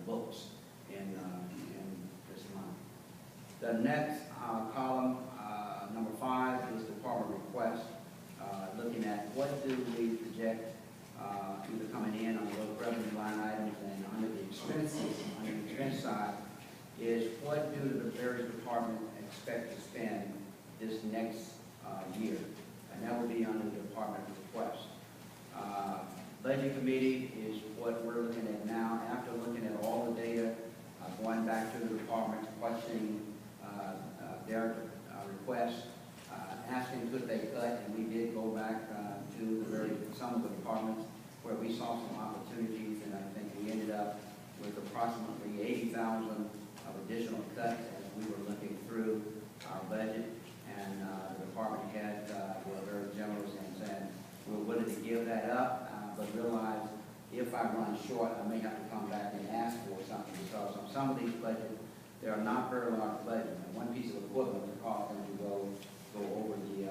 books in this month. The next column, number 5, is department request. Looking at what do we project either coming in on those revenue line items, and under the expenses, on the expense side, is what do the various departments expect to spend this next year, and that will be under the department request. Budget committee is what we're looking at now. After looking at all the data, going back to the departments, questioning their requests, asking could they cut, and we did go back to some of the departments where we saw some opportunities, and I think we ended up with approximately 80,000 of additional cuts as we were looking through our budget, and the department head were very generous and said we're willing to give that up, but realize if I run short, I may have to come back and ask for something, because on some of these budgets, they are not very large budgets, and one piece of equipment would cost them to go over the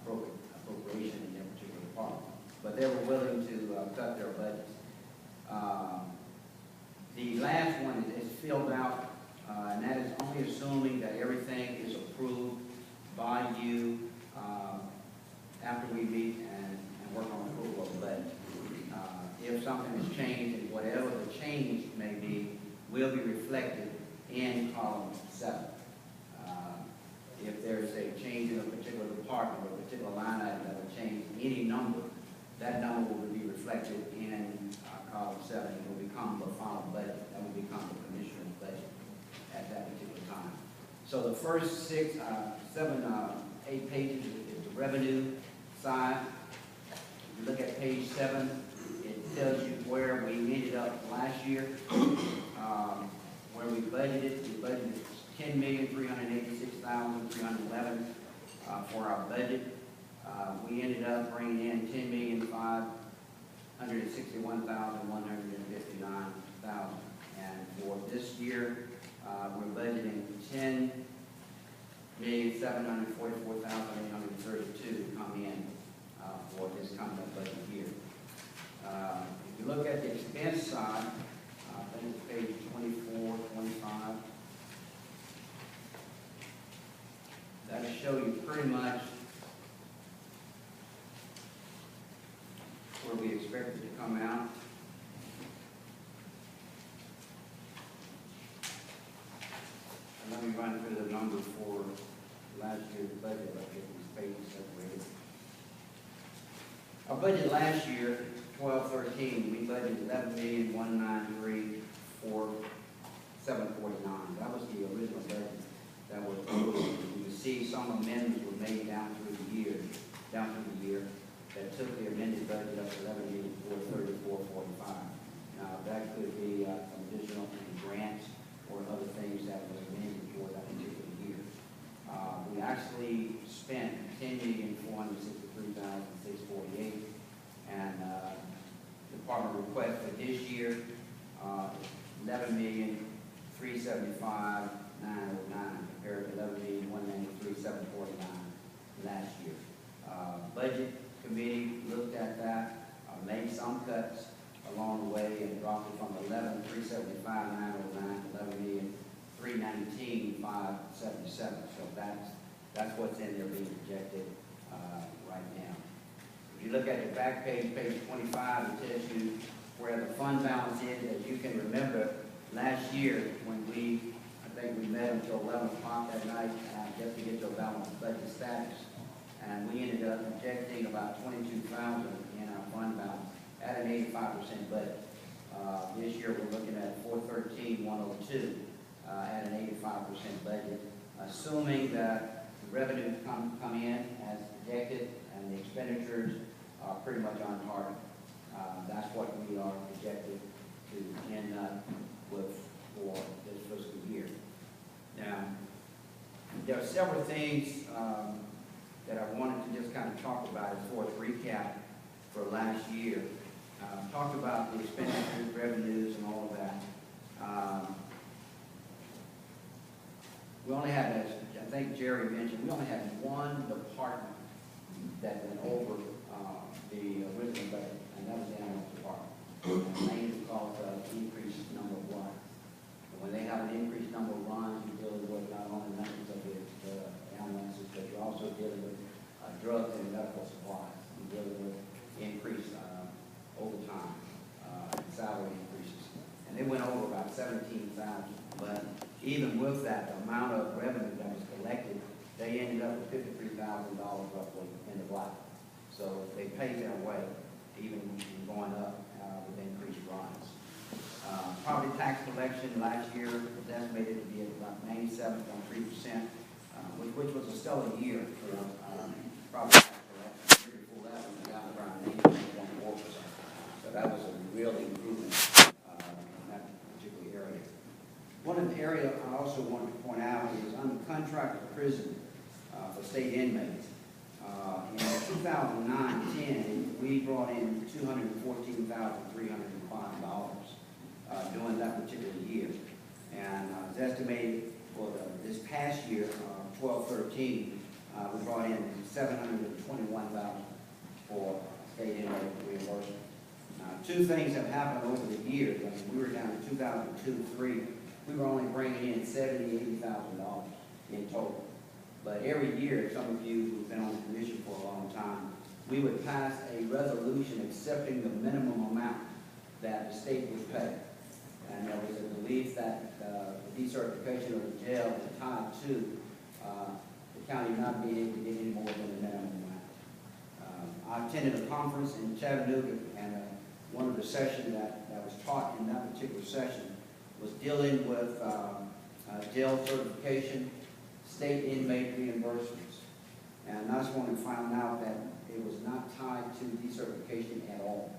appropriation in their particular department. But they were willing to cut their budgets. The last one is filled out, and that is only assuming that everything is approved by you after we meet and work on the approval of the budget. If something is changed, and whatever the change may be, will be reflected in column 7. If there's a change in a particular department or a particular line item that will change any number, that number will be reflected in column 7. It will become the final budget. That will become the commissioner's budget at that particular time. So the first 8 pages is the revenue side. If you look at page 7, it tells you where we ended up last year, where we budgeted. We budgeted $10,386,311 for our budget. We ended up bringing in $10,561,159, and for this year, we're budgeting $10,744,832 to come in for this coming budget year. If you look at the expense side, I think it's page 24, 25. That'll show you pretty much where we expect it to come out. And let me run through the numbers for last year's budget. I'll get these pages separated. Our budget last year, 12-13, we budgeted $11,193,749. That was the original budget that was approved. You can see some amendments were made down through the year, that took the amended budget up to $11,434,45. Now that could be some additional grants or other things that were amended for that particular year. We actually spent $10,463,648, and department request for this year, $11,375,909 compared to $11,193,749 last year. Budget committee looked at that, made some cuts along the way, and dropped it from $11,375,909 to $11,319,577. So that's what's in there being projected right now. If you look at the back page, page 25, it tells you where the fund balance is. As you can remember, last year when I think we met until 11 o'clock that night just to get to a balanced budget status, and we ended up projecting about $22,000 in our fund balance at an 85% budget. This year we're looking at $413,102 at an 85% budget, assuming that the revenues come in as projected and the expenditures are pretty much on target. That's what we are projected to end up with for this fiscal year. Now, there are several things that I wanted to just kind of talk about as far as recap for last year. Talked about the expenditures, revenues, and all of that. We only had, as I think Jerry mentioned, we only had one department that went over the original budget, and that was the animal department. Mainly because of the increased number of went over about 17,000, but even with that, the amount of revenue that was collected, they ended up with $53,000 roughly in the black. So they paid their way, even going up with increased runs. Property tax collection last year was estimated to be at about 97.3%, which was a stellar year for property tax collection. The year before that, we got around 81.4%. So that was a real improvement in that particular area. One of the areas I also wanted to point out is under contract prison for state inmates. In 2009-10, we brought in $214,305 during that particular year. And it's estimated for this past year, 12-13, we brought in $721,000 for state inmate reimbursement. Two things have happened over the years. I mean, we were down in 2002-3. We were only bringing in $70,000, $80,000 in total. But every year, some of you who've been on the commission for a long time, we would pass a resolution accepting the minimum amount that the state would pay. And there was a belief that the decertification of the jail was tied to the county not being able to get any more than the minimum amount. I attended a conference in Chattanooga, and one of the sessions that was taught in that particular session was dealing with jail certification, state inmate reimbursements. And that's when we found out that it was not tied to decertification at all.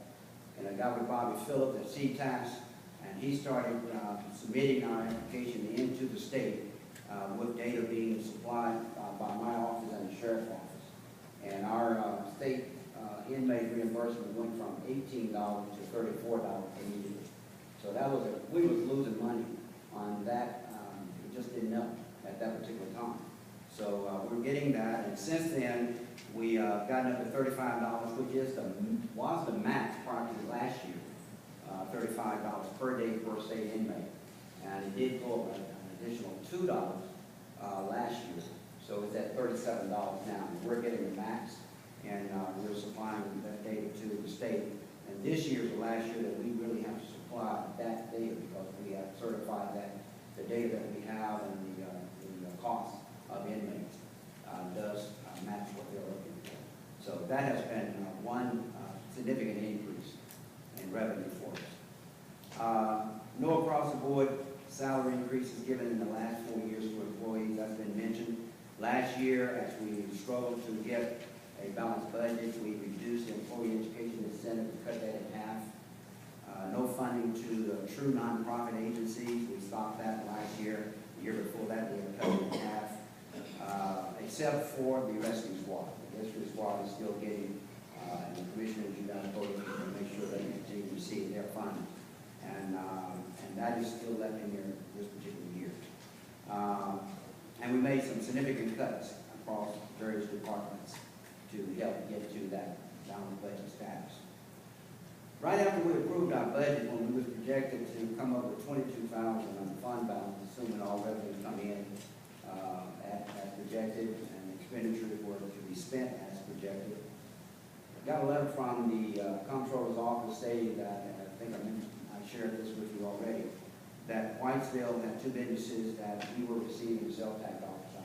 And I got with Bobby Phillip at CTAS, and he started submitting our application into the state with data being supplied by my office and the sheriff's office. And our state inmate reimbursement went from $18 to $34 immediately. So that was we was losing money on that. We just didn't know at that particular time. So we're getting that, and since then we gotten up to $35, which was the max prior to last year, $35 per day per state inmate, and it did go up an additional $2 last year. So it's at $37 now. We're getting the max, and we're supplying that data to the state. And this year is the last year that we really have to supply that data, because we have certified that the data that we have and the cost of inmates does match what they're looking for. So that has been one significant increase in revenue for us. No across the board salary increases given in the last 4 years for employees. That's been mentioned. Last year, as we struggled to get a balanced budget, we reduced the employee education incentive to cut that in half. No funding to the true nonprofit agencies. We stopped that last year. The year before that, we had cut it in half, except for the rescue squad. The rescue squad is still getting, and the commissioners, you guys voted to make sure they continue to receive their funding. And that is still left in here this particular year. And we made some significant cuts across various departments to help get to that balanced budget status. Right after we approved our budget, when we was projected to come up with $22,000 on the fund balance, assuming all revenues come in as projected and expenditures were to be spent as projected, I got a letter from the comptroller's office stating that, and I think I shared this with you already, that Whitesville had two businesses that we were receiving sales tax dollars on.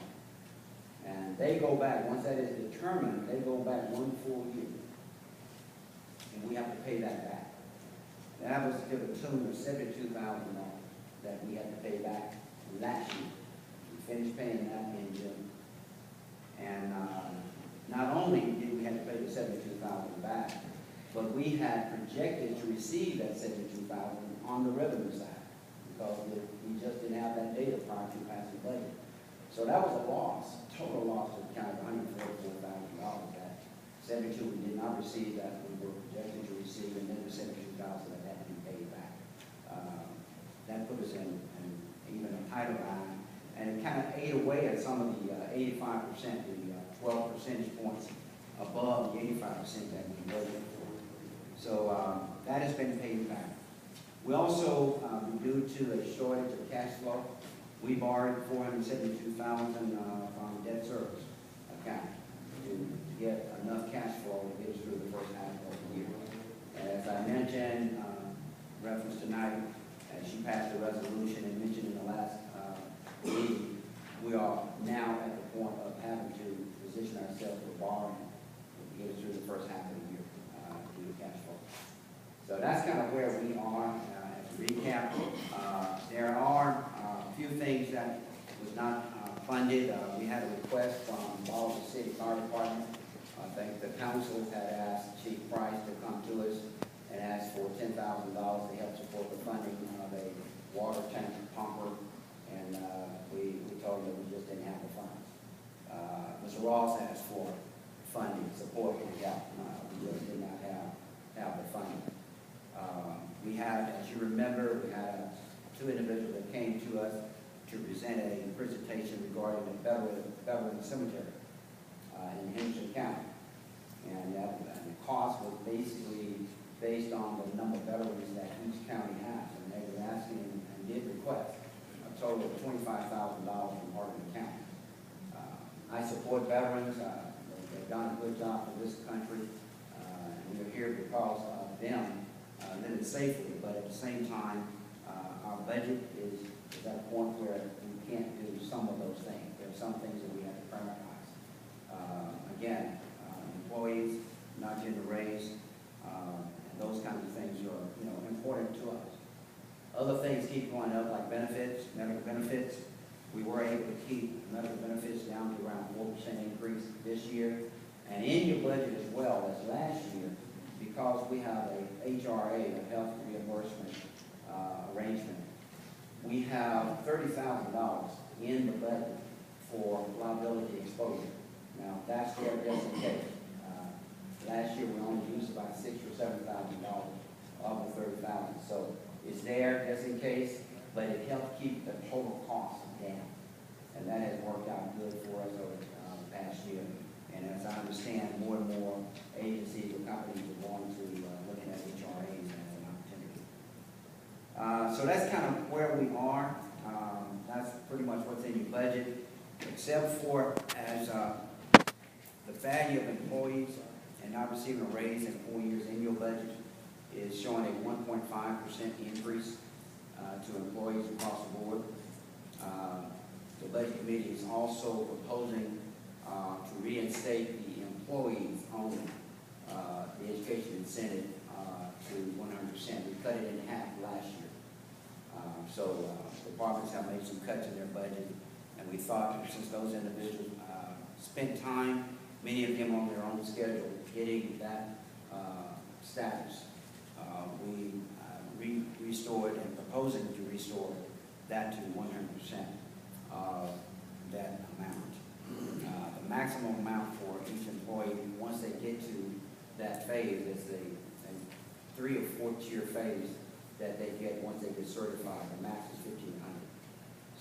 And they go back, once that is determined, they go back 1 full year. And we have to pay that back. That was to the tune of $72,000 that we had to pay back last year. We finished paying that in June. And not only did we have to pay the $72,000 back, but we had projected to receive that $72,000 on the revenue side, because we just didn't have that data prior to passing the budget. So that was a loss, total loss to the county of $144,000. That 72 we did not receive that we were projected to receive, and then the 72,000 that had to be paid back. That put us in even a tighter line, and it kind of ate away at some of the 85%, the 12 percentage points above the 85% that we budgeted for. So that has been paid back. We also, due to a shortage of cash flow, we borrowed $472,000 from debt service account to get enough cash flow to get us through the first half of the year. As I mentioned, reference tonight, as you passed a resolution and mentioned in the last meeting, we are now at the point of having to position ourselves for borrowing to get us through the first half of the year due to cash flow. So that's kind of where we are. As a recap, there are a few things that was not funded. We had a request from Baldwin City Fire Department. I think the council had asked Chief Price to come to us and ask for $10,000 to help support the funding of a water tank pumper, and we told them that we just didn't have the funds. Mr. Ross asked for funding, support, and help. We just did not have the funding. We had, as you remember, we had two individuals that came to us to present a presentation regarding the veteran cemetery in Henderson County. And the cost was basically based on the number of veterans that each county has. And they were asking and did request a total of $25,000 from Hardeman County. I support veterans. They've done a good job for this country. And we're here because of them living safely. But at the same time, our budget is at a point where we can't do some of those things. There are some things that we have to prioritize. Again, employees not getting a raise, and those kinds of things are, important to us. Other things keep going up, like benefits, medical benefits. We were able to keep medical benefits down to around 4% increase this year. And in your budget as well as last year, because we have a HRA, a health reimbursement arrangement, we have $30,000 in the budget for liability exposure. Now, that's there just in case. Last year, we only used about $6,000 or $7,000 of the $30,000. So it's there just in case, but it helped keep the total cost down. And that has worked out good for us over the past year. And as I understand, more and more agencies or companies are going to looking at HRAs as an opportunity. So that's kind of where we are. That's pretty much what's in your budget, except for as the value of employees and not receiving a raise in 4 years in your budget is showing a 1.5% increase to employees across the board. The Budget Committee is also proposing to reinstate the employees only, the education incentive to 100%. We cut it in half last year. So departments have made some cuts in their budget, and we thought since those individuals spent time, many of them on their own schedule, getting that status, we restored and proposing to restore that to 100% of that amount. The maximum amount for each employee, once they get to that phase, is a 3 or 4 tier phase that they get once they get certified. The max is $1,500.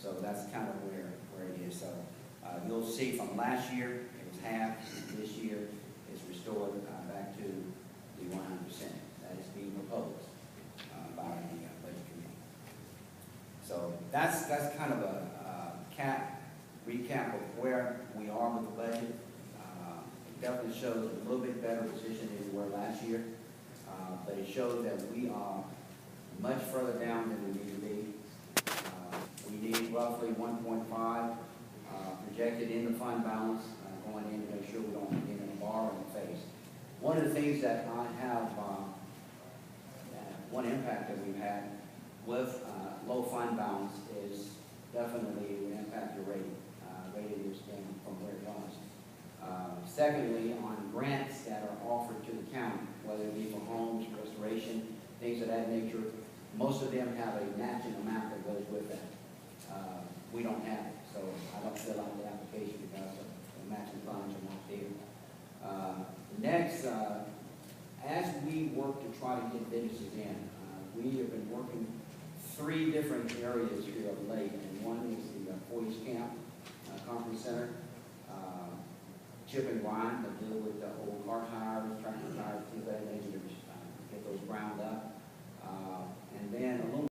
So that's kind of where it is. So you'll see from last year it was half. This year it's restored back to the 100%. That is being proposed by the Budget Committee. So that's kind of a recap of where we are with the budget. It definitely shows a little bit better position than we were last year, but it shows that we are much further down than we need to be. We need roughly 1.5 projected in the fund balance, going in to make sure we don't get in a borrowing phase. One of the things that I have, one impact that we've had with low fund balance is definitely will impact your rating. Rating is down from where it was. Secondly, on grants that are offered to the county, whether it be for homes, restoration, things of that nature, most of them have a matching amount that goes with that. We don't have it, so I don't fill out the application because the matching funds are not there. Next, as we work to try to get businesses in, we have been working 3 different areas here of late, and one is the Boys Camp Conference Center, chip and grind, that deal with the old car tires, tractor tires, things like that, to get those ground up, and then aluminum.